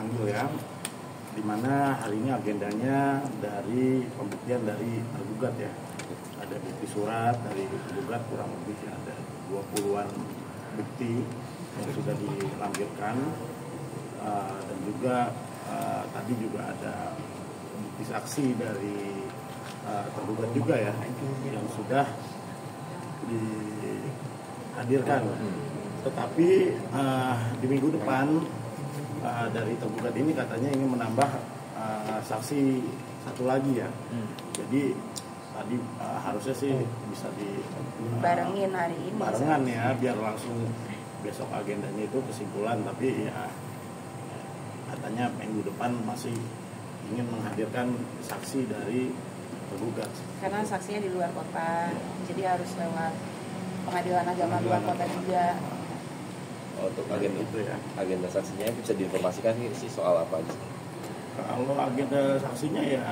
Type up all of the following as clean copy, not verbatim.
dipanggil ya, di mana hari ini agendanya dari pembuktian dari tergugat ya. Ada bukti surat dari tergugat kurang lebih ada 20-an bukti yang sudah dilampirkan, dan juga tadi juga ada bukti saksi dari tergugat juga ya yang sudah dihadirkan. Tetapi di minggu depan dari tergugat ini katanya ingin menambah saksi satu lagi ya. Jadi tadi harusnya sih bisa barengin hari ini. Barengan ya, biar langsung besok agendanya itu kesimpulan. Tapi ya katanya minggu depan masih ingin menghadirkan saksi dari tergugat. Karena saksinya di luar kota, jadi harus lewat pengadilan agama luar kota juga. Untuk agenda itu ya, agenda saksinya bisa diinformasikan sih soal apa aja? Kalau agenda saksinya ya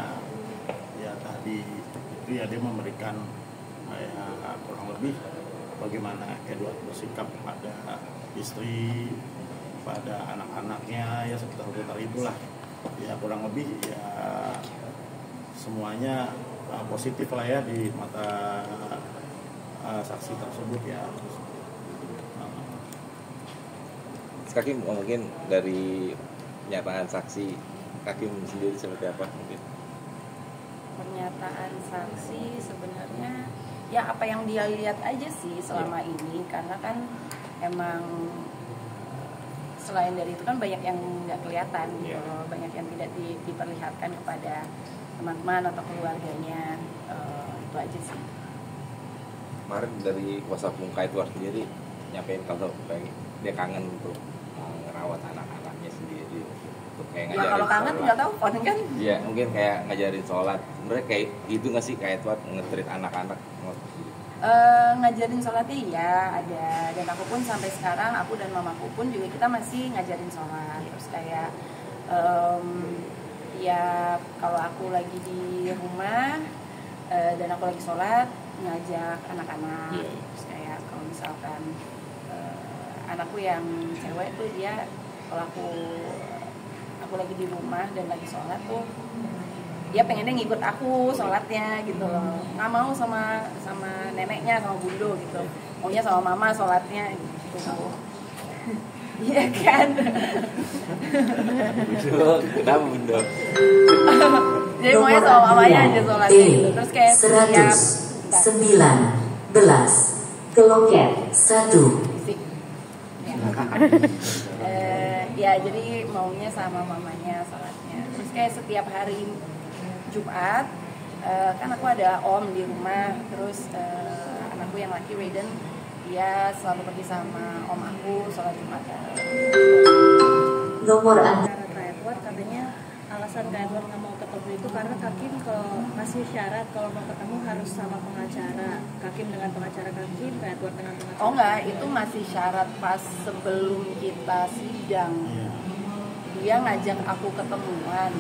tadi itu ya dia memberikan kurang lebih bagaimana Edward bersikap pada istri, pada anak-anaknya ya, seputar-seputar itulah ya, kurang lebih ya semuanya positif lah ya di mata saksi tersebut ya. Hakim mungkin dari pernyataan saksi Hakim sendiri seperti apa mungkin? Pernyataan saksi sebenarnya ya apa yang dia lihat aja sih selama ini, karena kan emang selain dari itu kan banyak yang nggak kelihatan gitu, banyak yang tidak diperlihatkan kepada teman-teman atau keluarganya, itu aja sih. Kemarin dari kuasa hukum Edward sendiri nyampein kalau dia kangen untuk merawat anak-anaknya sendiri, untuk kayak ngajarin ya kalau kangen tinggal telepon kan. Iya, mungkin kayak ngajarin sholat. Sebenarnya kayak gitu nggak sih kayak Edward nge-treat anak-anak? Ngajarin sholatnya iya ada, dan aku pun sampai sekarang, aku dan mamaku pun juga kita masih ngajarin sholat. Terus kayak ya kalau aku lagi di rumah dan aku lagi sholat, ngajak anak-anak. Terus kayak kalau misalkan anakku yang cewek tuh dia, kalau aku lagi di rumah dan lagi sholat tuh dia pengennya ngikut aku sholatnya gitu loh, nggak mau sama neneknya, sama bundo gitu, maunya sama mama sholatnya gitu. Iya kan? Kenapa bundo? Jadi maunya sama mamanya aja sholatnya gitu. Terus kayak 119 ke loket 1. Ya jadi maunya sama mamanya sholatnya. Terus kayak setiap hari Jumat kan aku ada om di rumah, terus anakku yang laki Raiden dia selalu pergi sama om aku sholat Jumat. Nomor Anda. Kak Edward katanya alasan Kak Edward nggak mau ketemu itu karena Kakim kalau masih syarat kalau mau ketemu harus sama pengacara, Kakim dengan pengacara Kakim, Kak Edward dengan pengacara. Oh enggak, itu masih syarat pas sebelum kita sidang. Dia ngajak aku ketemuan.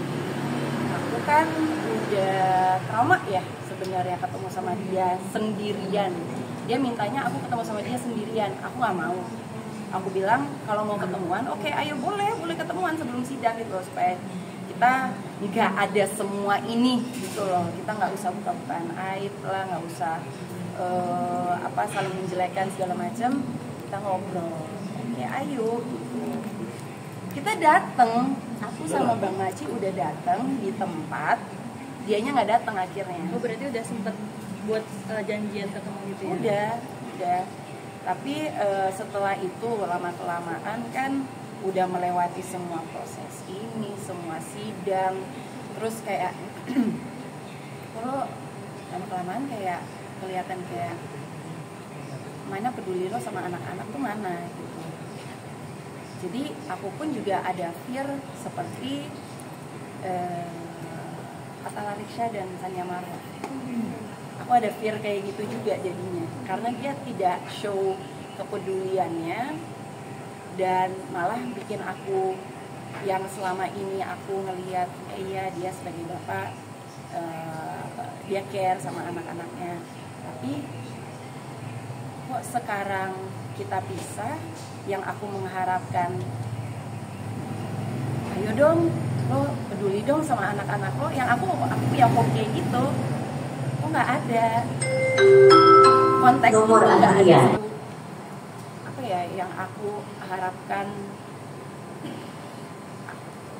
Aku kan udah trauma ya sebenarnya ketemu sama dia sendirian. Dia mintanya aku ketemu sama dia sendirian, aku nggak mau. Aku bilang kalau mau ketemuan, oke, ayo boleh ketemuan sebelum sidang gitu loh, supaya kita nggak ada semua ini gitu loh. Kita nggak usah buka-bukaan aib lah, nggak usah saling menjelekkan segala macam. Kita ngobrol, oke, ayo gitu. Kita dateng, aku sama Bang Maci udah dateng di tempat, dianya nggak dateng akhirnya. Oh berarti udah sempet buat janjian ketemu gitu ya? Udah. Tapi setelah itu lama-kelamaan kan udah melewati semua proses ini, semua sidang. Terus kayak kalau lama-kelamaan kayak kelihatan kayak mana peduli lo sama anak-anak tuh mana gitu. Jadi aku pun juga ada fear seperti Atta Larisha dan Tania Marwa. Aku ada fear kayak gitu juga jadinya, karena dia tidak show kepeduliannya dan malah bikin aku yang selama ini aku ngelihat iya dia sebagai bapak, dia care sama anak-anaknya, tapi kok sekarang kita pisah, yang aku mengharapkan ayo dong, lo peduli dong sama anak-anak lo. Yang aku punya hope kayak gitu, kok nggak ada konteks Nomor itu, nggak ada antrian. satu, apa ya yang aku harapkan.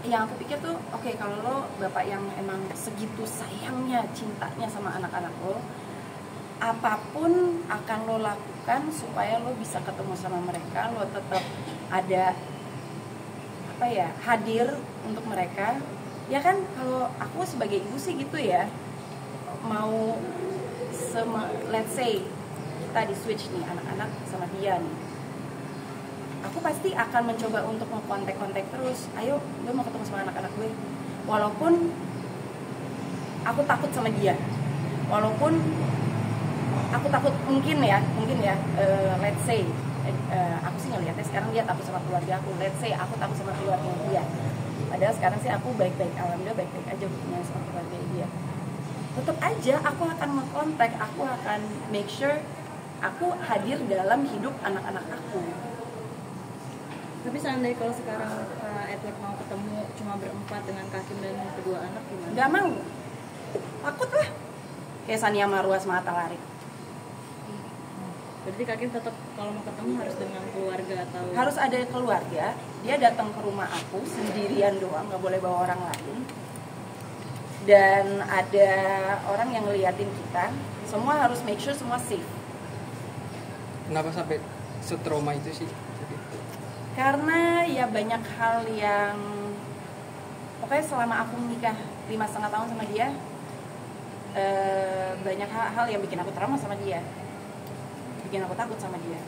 Yang aku pikir tuh, oke, kalau lo bapak yang emang segitu sayangnya, cintanya sama anak-anak lo, apapun akan lo lakukan supaya lo bisa ketemu sama mereka, lo tetap ada apa ya, hadir untuk mereka. Ya kan, kalau aku sebagai ibu sih gitu ya, mau let's say kita di switch nih anak-anak sama dia nih, aku pasti akan mencoba untuk ngekontak terus. Ayo, gue mau ketemu sama anak-anak gue, walaupun aku takut sama dia, walaupun aku takut mungkin ya let's say aku sih ngeliatnya sekarang dia takut sama keluarga aku. Let's say aku takut sama keluarga dia, padahal sekarang sih aku baik-baik, alhamdulillah baik-baik aja hubungannya sama keluarga dia. Tetap aja aku akan ngekontak, aku akan make sure aku hadir dalam hidup anak-anak aku. Tapi seandainya kalau sekarang Edward mau ketemu cuma berempat dengan Kakim dan kedua anak gimana? Nggak mau, takut lah, kayak Sania Marwa sama Atta Larik. Berarti Kakim tetap kalau mau ketemu harus dengan keluarga atau Harus ada keluarga. Dia datang ke rumah aku sendirian doang, nggak boleh bawa orang lain. Dan ada orang yang ngeliatin kita. Semua harus make sure semua safe. Kenapa sampai setrauma itu sih? Karena ya banyak hal yang, pokoknya selama aku menikah 5,5 tahun sama dia, banyak hal yang bikin aku trauma sama dia, bikin aku takut sama dia.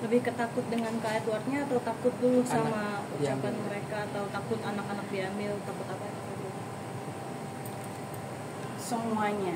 lebih ketakut dengan Kak Edwardnya atau takut dulu sama ucapan mereka, atau takut anak-anak diambil, takut apa? Semuanya.